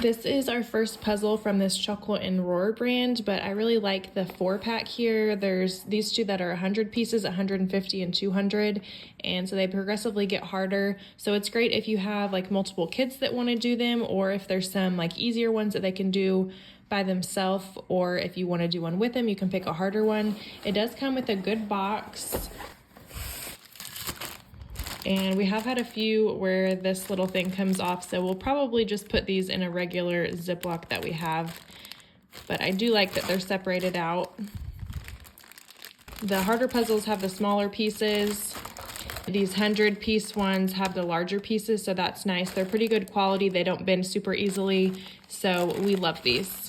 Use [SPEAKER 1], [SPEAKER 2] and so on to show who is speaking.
[SPEAKER 1] This is our first puzzle from this Chuckle Roar brand, but I really like the 4-pack here. There's these two that are 100 pieces, 150 and 200, and so they progressively get harder. So it's great if you have like multiple kids that want to do them, or if there's some like easier ones that they can do by themselves, or if you want to do one with them, you can pick a harder one. It does come with a good box. And we have had a few where this little thing comes off, so we'll probably just put these in a regular Ziploc that we have. But I do like that they're separated out. The harder puzzles have the smaller pieces. These 100-piece ones have the larger pieces, so that's nice. They're pretty good quality. They don't bend super easily, so we love these.